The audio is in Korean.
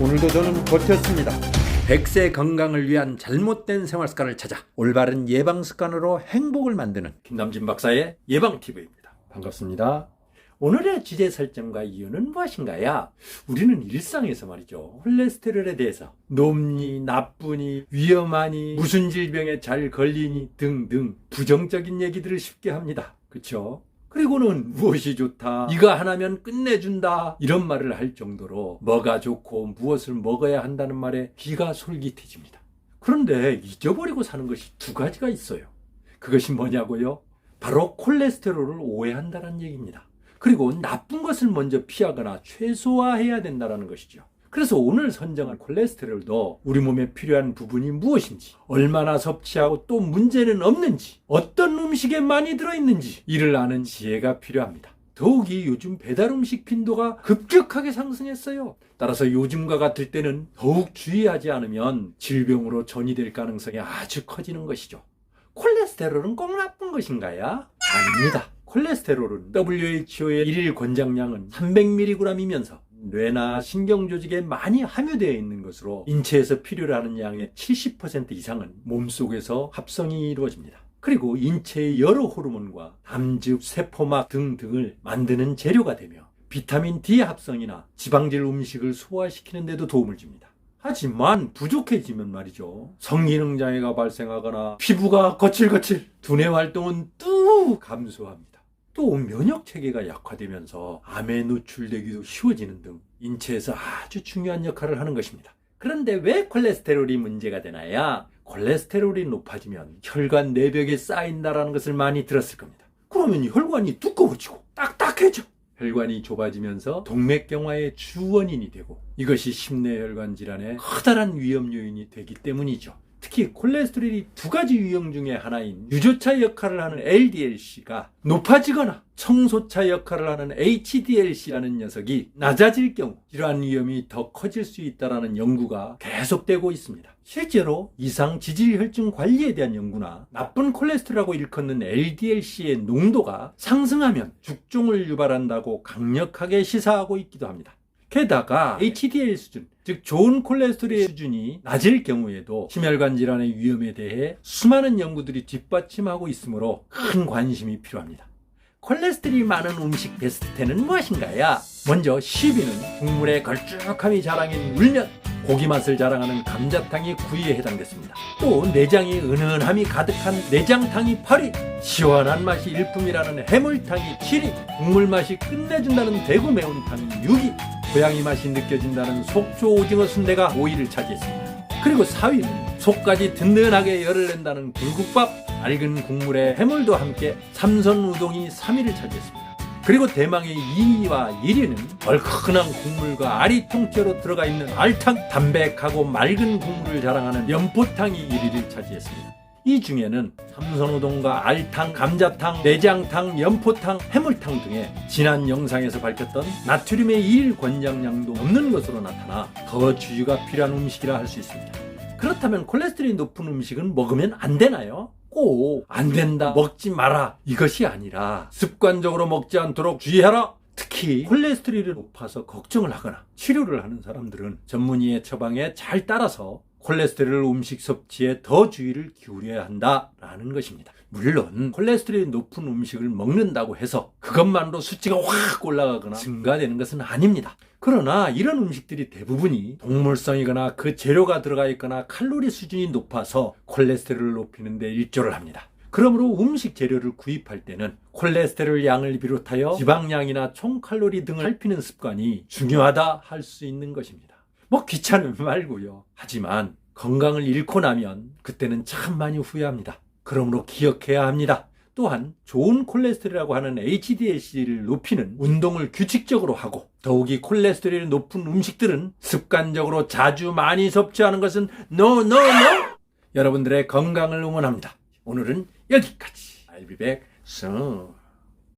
오늘도 저는 버텼습니다. 100세 건강을 위한 잘못된 생활 습관을 찾아 올바른 예방 습관으로 행복을 만드는 김남진 박사의 예방TV입니다. 반갑습니다. 오늘의 주제 설정과 이유는 무엇인가요? 우리는 일상에서 말이죠, 콜레스테롤에 대해서 높니, 나쁘니, 위험하니, 무슨 질병에 잘 걸리니 등등 부정적인 얘기들을 쉽게 합니다. 그렇죠? 그리고는 무엇이 좋다, 이거 하나면 끝내준다, 이런 말을 할 정도로 뭐가 좋고 무엇을 먹어야 한다는 말에 귀가 솔깃해집니다. 그런데 잊어버리고 사는 것이 두 가지가 있어요. 그것이 뭐냐고요? 바로 콜레스테롤을 오해한다는 얘기입니다. 그리고 나쁜 것을 먼저 피하거나 최소화해야 된다는 것이죠. 그래서 오늘 선정한 콜레스테롤도 우리 몸에 필요한 부분이 무엇인지, 얼마나 섭취하고 또 문제는 없는지, 어떤 음식에 많이 들어있는지 이를 아는 지혜가 필요합니다. 더욱이 요즘 배달 음식 빈도가 급격하게 상승했어요. 따라서 요즘과 같을 때는 더욱 주의하지 않으면 질병으로 전이될 가능성이 아주 커지는 것이죠. 콜레스테롤은 꼭 나쁜 것인가요? 아닙니다. 콜레스테롤은 WHO의 일일 권장량은 300mg이면서 뇌나 신경조직에 많이 함유되어 있는 것으로 인체에서 필요로 하는 양의 70% 이상은 몸속에서 합성이 이루어집니다. 그리고 인체의 여러 호르몬과 담즙, 세포막 등등을 만드는 재료가 되며 비타민 D 합성이나 지방질 음식을 소화시키는 데도 도움을 줍니다. 하지만 부족해지면 말이죠, 성기능장애가 발생하거나 피부가 거칠거칠, 두뇌 활동은 뚝 감소합니다. 또 면역체계가 약화되면서 암에 노출되기도 쉬워지는 등 인체에서 아주 중요한 역할을 하는 것입니다. 그런데 왜 콜레스테롤이 문제가 되나요? 콜레스테롤이 높아지면 혈관 내벽에 쌓인다는 것을 많이 들었을 겁니다. 그러면 혈관이 두꺼워지고 딱딱해져. 혈관이 좁아지면서 동맥경화의 주원인이 되고 이것이 심내혈관 질환의 커다란 위험 요인이 되기 때문이죠. 특히 콜레스테롤이 두 가지 유형 중에 하나인 유조차 역할을 하는 LDLC가 높아지거나 청소차 역할을 하는 HDLC라는 녀석이 낮아질 경우 이러한 위험이 더 커질 수 있다는 연구가 계속되고 있습니다. 실제로 이상 지질혈증 관리에 대한 연구나 나쁜 콜레스테롤이라고 일컫는 LDLC의 농도가 상승하면 죽종을 유발한다고 강력하게 시사하고 있기도 합니다. 게다가 HDL 수준, 즉 좋은 콜레스테롤의 수준이 낮을 경우에도 심혈관 질환의 위험에 대해 수많은 연구들이 뒷받침하고 있으므로 큰 관심이 필요합니다. 콜레스테롤이 많은 음식 베스트 10은 무엇인가요? 먼저 10위는 국물의 걸쭉함이 자랑인 울면, 고기 맛을 자랑하는 감자탕이 9위에 해당됐습니다. 또 내장이 은은함이 가득한 내장탕이 8위, 시원한 맛이 일품이라는 해물탕이 7위, 국물 맛이 끝내준다는 대구 매운탕이 6위, 고양이 맛이 느껴진다는 속초 오징어 순대가 5위를 차지했습니다. 그리고 4위는 속까지 든든하게 열을 낸다는 굴국밥, 맑은 국물에 해물도 함께 삼선 우동이 3위를 차지했습니다. 그리고 대망의 2위와 1위는 얼큰한 국물과 알이 통째로 들어가 있는 알탕, 담백하고 맑은 국물을 자랑하는 연포탕이 1위를 차지했습니다. 이 중에는 삼선우동과 알탕, 감자탕, 내장탕, 연포탕, 해물탕 등의 지난 영상에서 밝혔던 나트륨의 일일 권장량도 없는 것으로 나타나 더 주의가 필요한 음식이라 할 수 있습니다. 그렇다면 콜레스테롤이 높은 음식은 먹으면 안 되나요? 꼭 안 된다, 먹지 마라, 이것이 아니라 습관적으로 먹지 않도록 주의하라. 특히 콜레스테롤이 높아서 걱정을 하거나 치료를 하는 사람들은 전문의의 처방에 잘 따라서 콜레스테롤 음식 섭취에 더 주의를 기울여야 한다라는 것입니다. 물론 콜레스테롤이 높은 음식을 먹는다고 해서 그것만으로 수치가 확 올라가거나 증가되는 것은 아닙니다. 그러나 이런 음식들이 대부분이 동물성이거나 그 재료가 들어가 있거나 칼로리 수준이 높아서 콜레스테롤을 높이는 데 일조를 합니다. 그러므로 음식 재료를 구입할 때는 콜레스테롤 양을 비롯하여 지방량이나 총칼로리 등을 살피는 습관이 중요하다 할 수 있는 것입니다. 귀찮으면 말고요. 하지만 건강을 잃고 나면 그때는 참 많이 후회합니다. 그러므로 기억해야 합니다. 또한 좋은 콜레스테롤이라고 하는 HDLC를 높이는 운동을 규칙적으로 하고, 더욱이 콜레스테롤이 높은 음식들은 습관적으로 자주 많이 섭취하는 것은 NO! 여러분들의 건강을 응원합니다. 오늘은 여기까지. I'll be back soon.